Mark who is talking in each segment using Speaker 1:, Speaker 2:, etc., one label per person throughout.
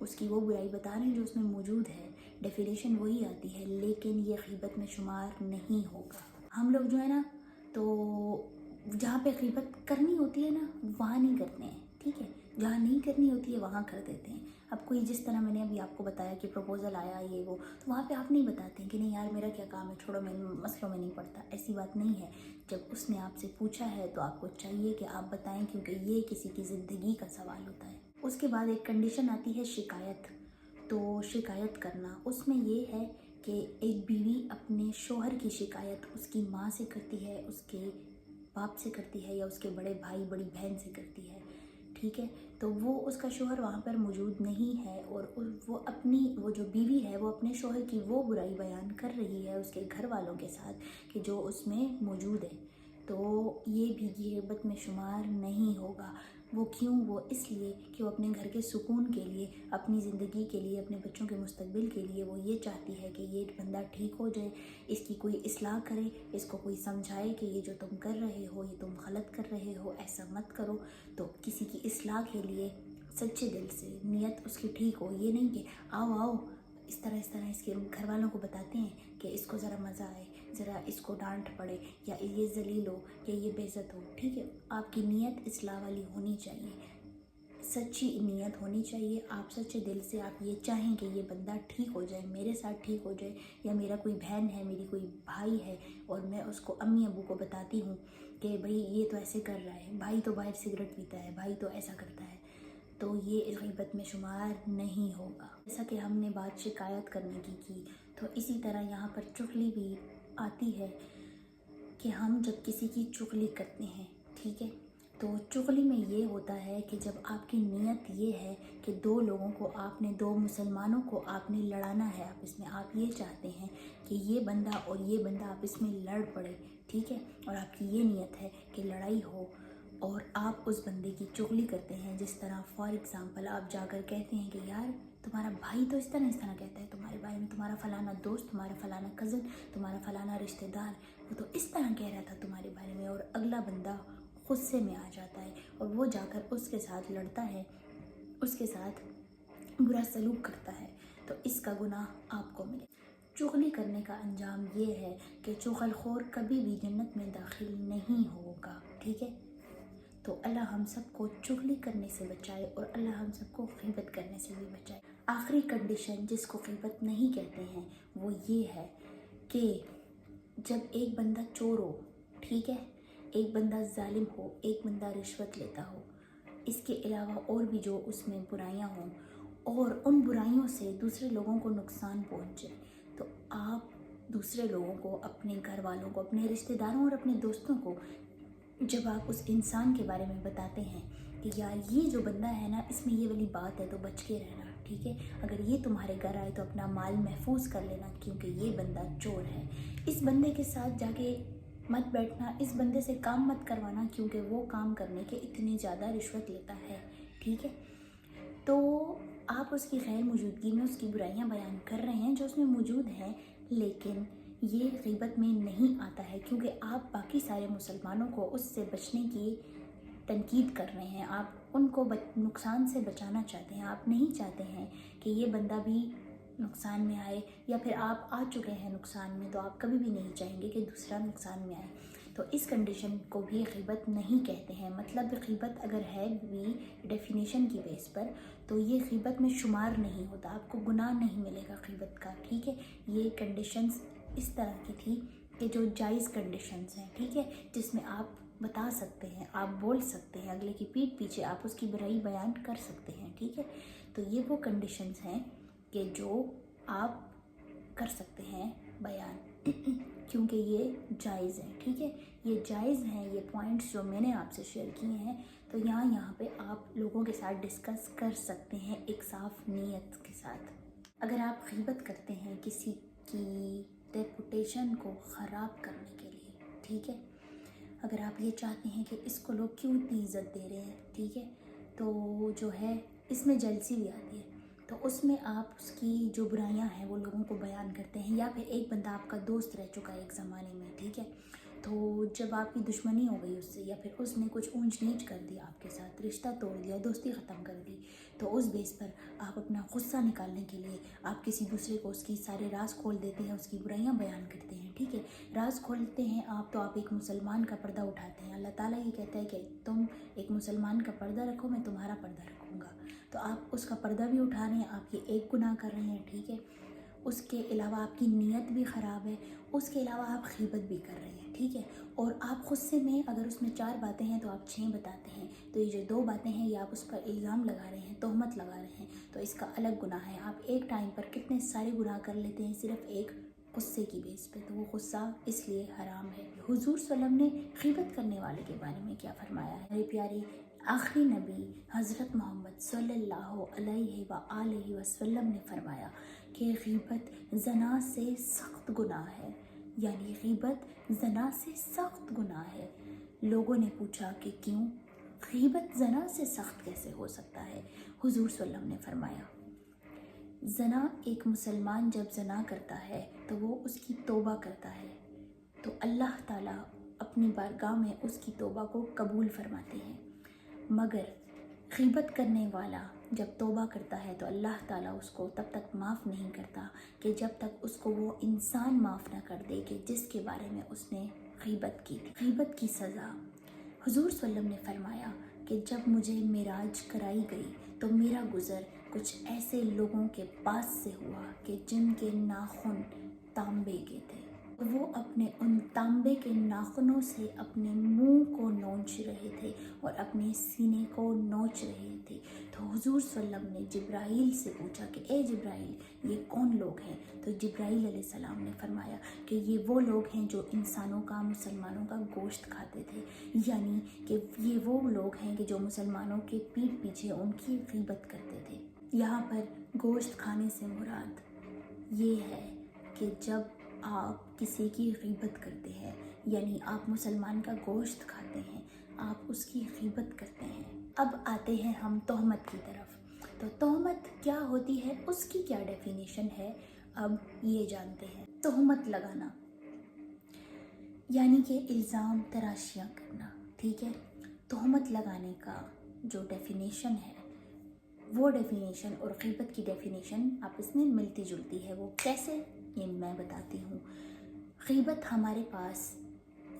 Speaker 1: اس کی وہ برائی بتا رہے ہیں جو اس میں موجود ہے، ڈیفینیشن وہی آتی ہے، لیکن یہ غیبت میں شمار نہیں ہوگا۔ ہم لوگ جو ہے نا تو جہاں پہ غیبت کرنی ہوتی ہے نا وہاں نہیں کرتے ہیں، ٹھیک ہے، جہاں نہیں کرنی ہوتی ہے وہاں کر دیتے ہیں۔ اب کوئی جس طرح میں نے ابھی آپ کو بتایا کہ پروپوزل آیا یہ وہ، تو وہاں پہ آپ نہیں بتاتے ہیں کہ نہیں یار میرا کیا کام ہے، چھوڑو، میں مسئلوں میں نہیں پڑتا، ایسی بات نہیں ہے۔ جب اس نے آپ سے پوچھا ہے تو آپ کو چاہیے کہ آپ بتائیں، کیونکہ یہ کسی کی زندگی کا سوال ہوتا ہے۔ اس کے بعد ایک کنڈیشن آتی ہے شکایت۔ تو شکایت کرنا، اس میں یہ ہے کہ ایک بیوی اپنے شوہر کی شکایت اس کی ماں سے کرتی ہے، اس کے باپ سے کرتی ہے، یا اس کے بڑے بھائی بڑی بہن سے کرتی ہے، ٹھیک ہے۔ تو وہ اس کا شوہر وہاں پر موجود نہیں ہے، اور وہ جو بیوی ہے وہ اپنے شوہر کی وہ برائی بیان کر رہی ہے اس کے گھر والوں کے ساتھ کہ جو اس میں موجود ہے، تو یہ بھی غیبت میں شمار نہیں ہوگا۔ وہ کیوں؟ وہ اس لیے کہ وہ اپنے گھر کے سکون کے لیے، اپنی زندگی کے لیے، اپنے بچوں کے مستقبل کے لیے وہ یہ چاہتی ہے کہ یہ بندہ ٹھیک ہو جائے، اس کی کوئی اصلاح کرے، اس کو کوئی سمجھائے کہ یہ جو تم کر رہے ہو یہ تم غلط کر رہے ہو، ایسا مت کرو۔ تو کسی کی اصلاح کے لیے سچے دل سے نیت اس کی ٹھیک ہو، یہ نہیں کہ آؤ اس طرح اس کے گھر والوں کو بتاتے ہیں کہ اس کو ذرا مزہ آئے، ذرا اس کو ڈانٹ پڑے، یا یہ ذلیل ہو، یا یہ بے عزت ہو، ٹھیک ہے۔ آپ کی نیت اصلاح والی ہونی چاہیے، سچی نیت ہونی چاہیے، آپ سچے دل سے آپ یہ چاہیں کہ یہ بندہ ٹھیک ہو جائے، میرے ساتھ ٹھیک ہو جائے، یا میرا کوئی بہن ہے، میری کوئی بھائی ہے، اور میں اس کو امی ابو کو بتاتی ہوں کہ بھئی یہ تو ایسے کر رہا ہے، بھائی تو باہر سگریٹ پیتا ہے، بھائی تو ایسا کرتا ہے، تو یہ غیبت میں شمار نہیں ہوگا۔ جیسا کہ ہم نے بات شکایت کرنے کی، تو اسی طرح یہاں پر چغلی بھی آتی ہے کہ ہم جب کسی کی چغلی کرتے ہیں، ٹھیک ہے، تو چغلی میں یہ ہوتا ہے کہ جب آپ کی نیت یہ ہے کہ دو لوگوں کو دو مسلمانوں کو آپ نے لڑانا ہے، آپس میں آپ یہ چاہتے ہیں کہ یہ بندہ اور یہ بندہ آپس میں لڑ پڑے، ٹھیک ہے، اور آپ کی یہ نیت ہے کہ لڑائی ہو، اور آپ اس بندے کی چغلی کرتے ہیں۔ جس طرح فار ایگزامپل آپ جا کر کہتے ہیں کہ یار تمہارا بھائی تو اس طرح کہتا ہے، تمہارے بھائی میں تمہارا فلانا دوست، تمہارا فلانا کزن، تمہارا فلانا رشتہ دار، وہ تو اس طرح کہہ رہا تھا تمہارے بارے میں، اور اگلا بندہ غصے میں آ جاتا ہے اور وہ جا کر اس کے ساتھ لڑتا ہے، اس کے ساتھ برا سلوک کرتا ہے، تو اس کا گناہ آپ کو ملے۔ چغلی کرنے کا انجام یہ ہے کہ چغل خور کبھی بھی جنت میں داخل نہیں ہوگا، ٹھیک ہے۔ تو اللہ ہم سب کو چغلی کرنے سے بچائے، اور اللہ ہم سب کو غیبت کرنے سے بھی بچائے۔ آخری کنڈیشن جس کو غیبت نہیں کہتے ہیں وہ یہ ہے کہ جب ایک بندہ چور ہو، ٹھیک ہے، ایک بندہ ظالم ہو، ایک بندہ رشوت لیتا ہو، اس کے علاوہ اور بھی جو اس میں برائیاں ہوں، اور ان برائیوں سے دوسرے لوگوں کو نقصان پہنچے، تو آپ دوسرے لوگوں کو، اپنے گھر والوں کو، اپنے رشتہ داروں اور اپنے دوستوں کو جب آپ اس انسان کے بارے میں بتاتے ہیں کہ یار یہ جو بندہ ہے نا اس میں یہ والی بات ہے، تو بچ کے رہنا، ٹھیک ہے، اگر یہ تمہارے گھر آئے تو اپنا مال محفوظ کر لینا، کیونکہ یہ بندہ چور ہے، اس بندے کے ساتھ جا کے مت بیٹھنا، اس بندے سے کام مت کروانا، کیونکہ وہ کام کرنے کے اتنی زیادہ رشوت لیتا ہے، ٹھیک ہے۔ تو آپ اس کی غیر موجودگی میں اس کی برائیاں بیان کر رہے ہیں جو اس میں موجود ہیں، لیکن یہ غیبت میں نہیں آتا ہے، کیونکہ آپ باقی سارے مسلمانوں کو اس سے بچنے کی تنقید کر رہے ہیں، آپ ان کو نقصان سے بچانا چاہتے ہیں، آپ نہیں چاہتے ہیں کہ یہ بندہ بھی نقصان میں آئے، یا پھر آپ آ چکے ہیں نقصان میں تو آپ کبھی بھی نہیں چاہیں گے کہ دوسرا نقصان میں آئے، تو اس کنڈیشن کو بھی غیبت نہیں کہتے ہیں۔ مطلب غیبت اگر ہے بھی ڈیفینیشن کی بیس پر تو یہ غیبت میں شمار نہیں ہوتا، آپ کو گناہ نہیں ملے گا غیبت کا، ٹھیک ہے۔ یہ کنڈیشنز اس طرح کی تھی کہ جو جائز کنڈیشنز ہیں، ٹھیک ہے، جس میں آپ بتا سکتے ہیں، آپ بول سکتے ہیں، اگلے کی پیٹھ پیچھے آپ اس کی برائی بیان کر سکتے ہیں، ٹھیک ہے۔ تو یہ وہ کنڈیشنز ہیں کہ جو آپ کر سکتے ہیں بیان کیونکہ یہ جائز ہیں، ٹھیک ہے، یہ جائز ہیں۔ یہ پوائنٹس جو میں نے آپ سے شیئر کیے ہیں تو یہاں پہ آپ لوگوں کے ساتھ ڈسکس کر سکتے ہیں ایک صاف نیت کے ساتھ۔ اگر آپ غیبت کرتے ہیں کسی کی ریپوٹیشن کو خراب کرنے کے لیے، ٹھیک ہے، اگر آپ یہ چاہتے ہیں کہ اس کو لوگ کیوں اتنی عزت دے رہے ہیں، ٹھیک ہے، تو جو ہے اس میں جلسی بھی آتی ہے، تو اس میں آپ اس کی جو برائیاں ہیں وہ لوگوں کو بیان کرتے ہیں، یا پھر ایک بندہ آپ کا دوست رہ چکا ہے ایک زمانے میں، ٹھیک ہے، تو جب آپ کی دشمنی ہو گئی اس سے، یا پھر اس نے کچھ اونچ نیچ کر دیا آپ کے ساتھ، رشتہ توڑ دیا، دوستی ختم کر دی، تو اس بیس پر آپ اپنا غصہ نکالنے کے لیے آپ کسی دوسرے کو اس کی سارے راز کھول دیتے ہیں، اس کی برائیاں بیان کرتے ہیں، ٹھیک ہے. راز کھولتے ہیں آپ تو آپ ایک مسلمان کا پردہ اٹھاتے ہیں. اللہ تعالیٰ یہ کہتا ہے کہ تم ایک مسلمان کا پردہ رکھو، میں تمہارا پردہ رکھوں گا. تو آپ اس کا پردہ بھی اٹھا رہے ہیں، آپ یہ ایک گناہ کر رہے ہیں، ٹھیک ہے. اس کے علاوہ آپ کی نیت بھی خراب ہے، اس کے علاوہ آپ غیبت بھی کر رہے ہیں، ٹھیک ہے. اور آپ غصے میں اگر اس میں 4 باتیں ہیں تو آپ 6 بتاتے ہیں، تو یہ جو 2 باتیں ہیں یہ آپ اس پر الزام لگا رہے ہیں، تہمت لگا رہے ہیں، تو اس کا الگ گناہ ہے. آپ ایک ٹائم پر کتنے سارے گناہ کر لیتے ہیں صرف ایک غصے کی بیس پہ، تو وہ غصہ اس لیے حرام ہے. حضور صلی اللہ علیہ وسلم نے غیبت کرنے والے کے بارے میں کیا فرمایا ہے؟ میرے پیارے آخری نبی حضرت محمد صلی اللہ علیہ وآلہ وسلم نے فرمایا کہ غیبت زنا سے سخت گناہ ہے، یعنی غیبت زنا سے سخت گناہ ہے. لوگوں نے پوچھا کہ کیوں؟ غیبت زنا سے سخت کیسے ہو سکتا ہے؟ حضور صلی اللہ علیہ وسلم نے فرمایا زنا، ایک مسلمان جب زنا کرتا ہے تو وہ اس کی توبہ کرتا ہے، تو اللہ تعالیٰ اپنی بارگاہ میں اس کی توبہ کو قبول فرماتے ہیں. مگر غیبت کرنے والا جب توبہ کرتا ہے تو اللہ تعالیٰ اس کو تب تک معاف نہیں کرتا کہ جب تک اس کو وہ انسان معاف نہ کر دے کہ جس کے بارے میں اس نے غیبت کی تھی. غیبت کی سزا، حضور صلی اللہ علیہ وسلم نے فرمایا کہ جب مجھے معراج کرائی گئی تو میرا گزر کچھ ایسے لوگوں کے پاس سے ہوا کہ جن کے ناخن تانبے کے تھے. وہ اپنے ان تانبے کے ناخنوں سے اپنے منہ کو نوچ رہے تھے اور اپنے سینے کو نوچ رہے تھے. تو حضور صلی اللہ علیہ وسلم نے جبرائیل سے پوچھا کہ اے جبرائیل یہ کون لوگ ہیں؟ تو جبرائیل علیہ السلام نے فرمایا کہ یہ وہ لوگ ہیں جو انسانوں کا، مسلمانوں کا گوشت کھاتے تھے، یعنی کہ یہ وہ لوگ ہیں کہ جو مسلمانوں کے پیٹھ پیچھے ان کی غیبت کرتے تھے. یہاں پر گوشت کھانے سے مراد یہ ہے کہ جب آپ کسی کی غیبت کرتے ہیں، یعنی آپ مسلمان کا گوشت کھاتے ہیں، آپ اس کی غیبت کرتے ہیں. اب آتے ہیں ہم تہمت کی طرف. تو تہمت کیا ہوتی ہے، اس کی کیا ڈیفینیشن ہے، اب یہ جانتے ہیں. تہمت لگانا یعنی کہ الزام تراشیاں کرنا، ٹھیک ہے. تہمت لگانے کا جو ڈیفینیشن ہے وہ ڈیفینیشن اور غیبت کی ڈیفینیشن آپس میں ملتی جلتی ہے. وہ کیسے، یہ میں بتاتی ہوں. غیبت ہمارے پاس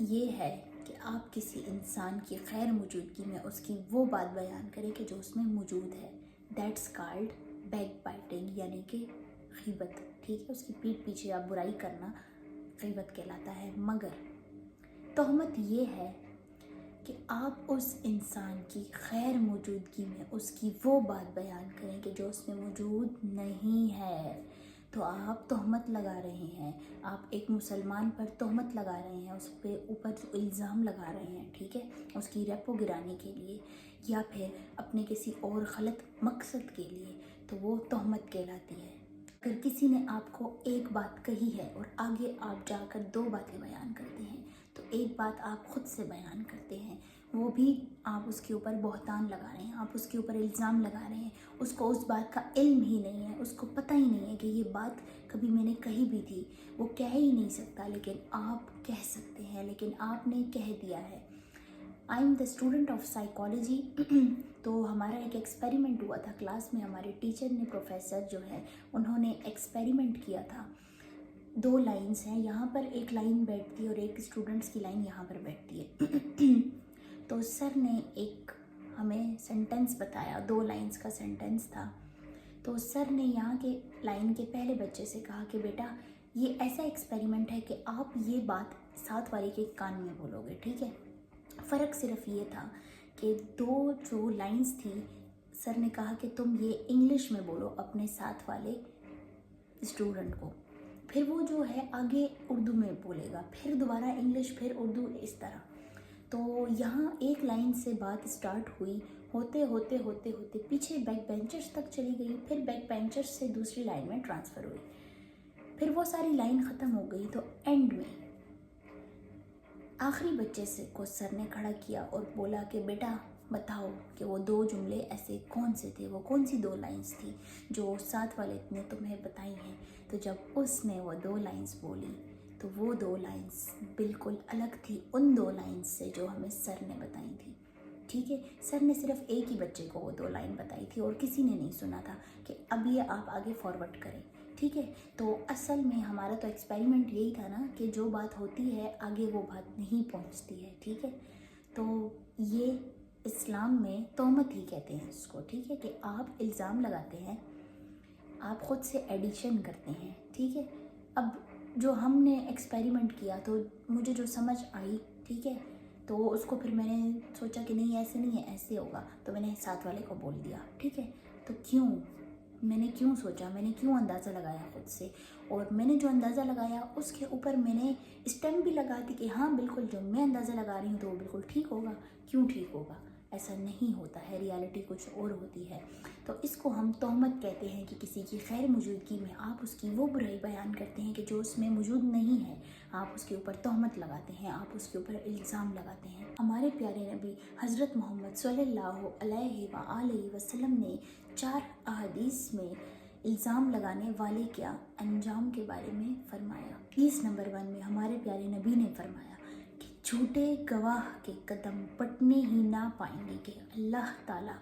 Speaker 1: یہ ہے کہ آپ کسی انسان کی غیر موجودگی میں اس کی وہ بات بیان کریں کہ جو اس میں موجود ہے. دیٹس کالڈ بیک بائٹنگ، یعنی کہ غیبت، ٹھیک ہے. اس کی پیٹھ پیچھے آپ برائی کرنا غیبت کہلاتا ہے. مگر تہمت یہ ہے کہ آپ اس انسان کی غیر موجودگی میں اس کی وہ بات بیان کریں کہ جو اس میں موجود نہیں ہے. تو آپ تہمت لگا رہے ہیں، آپ ایک مسلمان پر تہمت لگا رہے ہیں، اس پہ اوپر الزام لگا رہے ہیں، ٹھیک ہے، اس کی ریپو گرانے کے لیے یا پھر اپنے کسی اور غلط مقصد کے لیے، تو وہ تہمت کہلاتی ہے. اگر کسی نے آپ کو ایک بات کہی ہے اور آگے آپ جا کر 2 باتیں بیان کرتے ہیں، تو ایک بات آپ خود سے بیان کرتے ہیں، وہ بھی آپ اس کے اوپر بہتان لگا رہے ہیں، آپ اس کے اوپر الزام لگا رہے ہیں. اس کو اس بات کا علم ہی نہیں ہے، اس کو پتہ ہی نہیں ہے کہ یہ بات کبھی میں نے کہی بھی تھی. وہ کہہ ہی نہیں سکتا لیکن آپ کہہ سکتے ہیں، لیکن آپ نے کہہ دیا ہے. I am the student of psychology. تو ہمارا ایک ایکسپیریمنٹ ہوا تھا کلاس میں. ہمارے ٹیچر نے، پروفیسر جو ہے، انہوں نے ایکسپیریمنٹ کیا تھا. 2 لائنز ہیں، یہاں پر ایک لائن بیٹھتی ہے اور ایک اسٹوڈنٹس کی لائن یہاں پر بیٹھتی ہے. تو سر نے ایک ہمیں سینٹنس بتایا، 2 لائنز کا سینٹنس تھا. تو سر نے یہاں کے لائن کے پہلے بچے سے کہا کہ بیٹا یہ ایسا ایکسپیریمنٹ ہے کہ آپ یہ بات ساتھ والے کے کان میں بولو گے، ٹھیک ہے. فرق صرف یہ تھا کہ 2 جو لائنز تھی، سر نے کہا کہ تم یہ انگلش میں بولو اپنے ساتھ والے اسٹوڈنٹ کو، پھر وہ جو ہے آگے اردو میں بولے گا، پھر دوبارہ انگلش، پھر اردو، اس طرح. تو یہاں ایک لائن سے بات سٹارٹ ہوئی، ہوتے ہوتے ہوتے ہوتے پیچھے بیک بینچرز تک چلی گئی، پھر بیک بینچرز سے دوسری لائن میں ٹرانسفر ہوئی، پھر وہ ساری لائن ختم ہو گئی. تو اینڈ میں آخری بچے سے کو سر نے کھڑا کیا اور بولا کہ بیٹا بتاؤ کہ وہ 2 جملے ایسے کون سے تھے، وہ کون سی 2 لائنز تھی جو ساتھ والے نے تمہیں بتائی ہیں. تو جب اس نے وہ 2 لائنز بولی تو وہ 2 لائنز بالکل الگ تھی ان 2 لائنز سے جو ہمیں سر نے بتائی تھی. ٹھیک ہے, سر نے صرف ایک ہی بچے کو وہ 2 لائن بتائی تھی اور کسی نے نہیں سنا تھا کہ اب یہ آپ آگے فارورڈ کریں. ٹھیک ہے, تو اصل میں ہمارا تو ایکسپیریمنٹ یہی تھا نا کہ جو بات ہوتی ہے آگے وہ بات نہیں پہنچتی ہے. ٹھیک ہے, تو یہ اسلام میں تہمت ہی کہتے ہیں اس کو. ٹھیک ہے, کہ آپ الزام لگاتے ہیں, آپ خود سے ایڈیشن کرتے ہیں. ٹھیک ہے, اب جو ہم نے ایکسپیریمنٹ کیا تو مجھے جو سمجھ آئی, ٹھیک ہے, تو اس کو پھر میں نے سوچا کہ نہیں ایسے نہیں ہے, ایسے ہوگا, تو میں نے ساتھ والے کو بول دیا. ٹھیک ہے, تو میں نے کیوں سوچا, میں نے کیوں اندازہ لگایا خود سے, اور میں نے جو اندازہ لگایا اس کے اوپر میں نے اسٹیمپ بھی لگا دی کہ ہاں بالکل جو میں اندازہ لگا رہی ہوں تو وہ بالکل ٹھیک ہوگا. کیوں ٹھیک ہوگا؟ ایسا نہیں ہوتا ہے, ریالٹی کچھ اور ہوتی ہے. تو اس کو ہم تہمت کہتے ہیں کہ کسی کی غیر موجودگی میں آپ اس کی وہ برائی بیان کرتے ہیں کہ جو اس میں موجود نہیں ہے, آپ اس کے اوپر تہمت لگاتے ہیں, آپ اس کے اوپر الزام لگاتے ہیں. ہمارے پیارے نبی حضرت محمد صلی اللہ علیہ وآلہ وسلم نے 4 احادیث میں الزام لگانے والے کیا انجام کے بارے میں فرمایا. حدیث نمبر 1 میں ہمارے پیارے نبی نے فرمایا کہ جھوٹے گواہ کے قدم پٹنے ہی نہ پائیں گے کہ اللہ تعالیٰ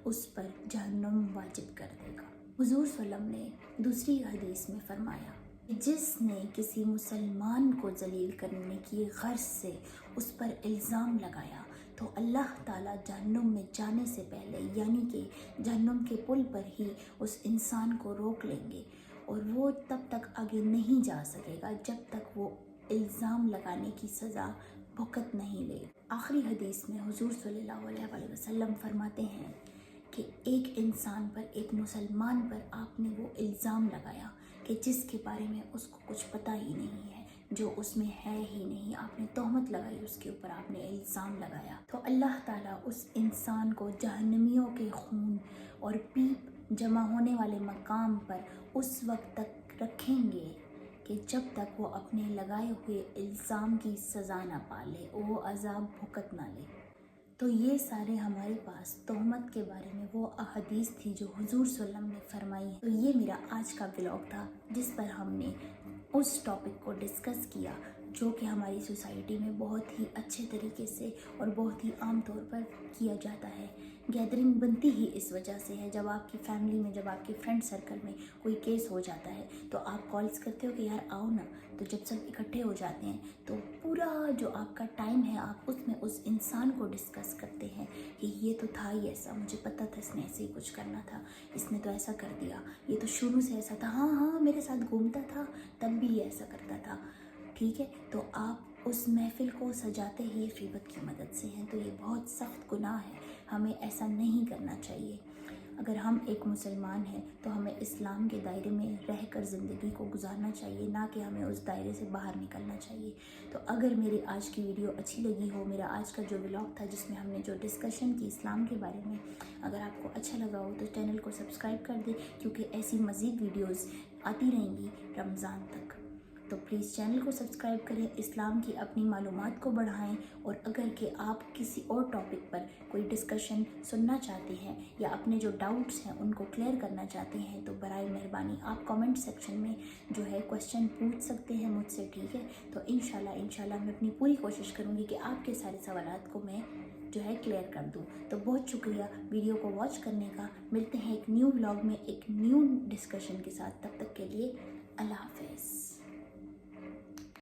Speaker 1: اس پر جہنم واجب کر دے گا. حضور صلی اللہ علیہ وسلم نے دوسری حدیث میں فرمایا کہ جس نے کسی مسلمان کو ذلیل کرنے کی غرض سے اس پر الزام لگایا تو اللہ تعالیٰ جہنم میں جانے سے پہلے یعنی کہ جہنم کے پل پر ہی اس انسان کو روک لیں گے, اور وہ تب تک آگے نہیں جا سکے گا جب تک وہ الزام لگانے کی سزا بھگت نہیں لے. آخری حدیث میں حضور صلی اللہ علیہ وآلہ وسلم فرماتے ہیں کہ ایک انسان پر, ایک مسلمان پر آپ نے وہ الزام لگایا کہ جس کے بارے میں اس کو کچھ پتہ ہی نہیں ہے, جو اس میں ہے ہی نہیں, آپ نے تہمت لگائی اس کے اوپر, آپ نے الزام لگایا, تو اللہ تعالیٰ اس انسان کو جہنمیوں کے خون اور پیپ جمع ہونے والے مقام پر اس وقت تک رکھیں گے کہ جب تک وہ اپنے لگائے ہوئے الزام کی سزا نہ پالے, وہ عذاب بھگت نہ لے. تو یہ سارے ہمارے پاس تہمت کے بارے میں وہ احادیث تھی جو حضور صلی اللہ علیہ وسلم نے فرمائی ہے. تو یہ میرا آج کا ولاگ تھا جس پر ہم نے اس ٹاپک کو ڈسکس کیا جو کہ ہماری سوسائٹی میں بہت ہی اچھے طریقے سے اور بہت ہی عام طور پر کیا جاتا ہے. گیدرنگ بنتی ہی اس وجہ سے ہے, جب آپ کی فیملی میں, جب آپ کے فرینڈ سرکل میں کوئی کیس ہو جاتا ہے تو آپ کالز کرتے ہو کہ یار آؤ نا, تو جب سب اکٹھے ہو جاتے ہیں تو پورا جو آپ کا ٹائم ہے آپ اس میں اس انسان کو ڈسکس کرتے ہیں کہ یہ تو تھا ہی ایسا, مجھے پتہ تھا اس نے ایسے ہی کچھ کرنا تھا, اس نے تو ایسا کر دیا, یہ تو شروع سے ایسا تھا, ہاں میرے ساتھ گھومتا تھا تب بھی یہ ایسا کرتا تھا. ٹھیک ہے, تو آپ اس محفل کو سجاتے ہی غیبت کی مدد سے ہیں, تو یہ بہت سخت گناہ ہے, ہمیں ایسا نہیں کرنا چاہیے. اگر ہم ایک مسلمان ہیں تو ہمیں اسلام کے دائرے میں رہ کر زندگی کو گزارنا چاہیے, نہ کہ ہمیں اس دائرے سے باہر نکلنا چاہیے. تو اگر میری آج کی ویڈیو اچھی لگی ہو, میرا آج کا جو ولاگ تھا جس میں ہم نے جو ڈسکشن کی اسلام کے بارے میں, اگر آپ کو اچھا لگا ہو تو چینل کو سبسکرائب کر دیں, کیونکہ ایسی مزید ویڈیوز آتی رہیں گی رمضان تک. تو پلیز چینل کو سبسکرائب کریں, اسلام کی اپنی معلومات کو بڑھائیں, اور اگر کہ آپ کسی اور ٹاپک پر کوئی ڈسکشن سننا چاہتے ہیں یا اپنے جو ڈاؤٹس ہیں ان کو کلیئر کرنا چاہتے ہیں تو برائے مہربانی آپ کامنٹ سیکشن میں جو ہے کویسچن پوچھ سکتے ہیں مجھ سے. ٹھیک ہے, تو انشاءاللہ میں اپنی پوری کوشش کروں گی کہ آپ کے سارے سوالات کو میں جو ہے کلیئر کر دوں. تو بہت شکریہ ویڈیو کو واچ کرنے کا. ملتے ہیں ایک نیو ولاگ میں ایک نیو ڈسکشن کے ساتھ, تب تک کے لیے اللہ حافظ.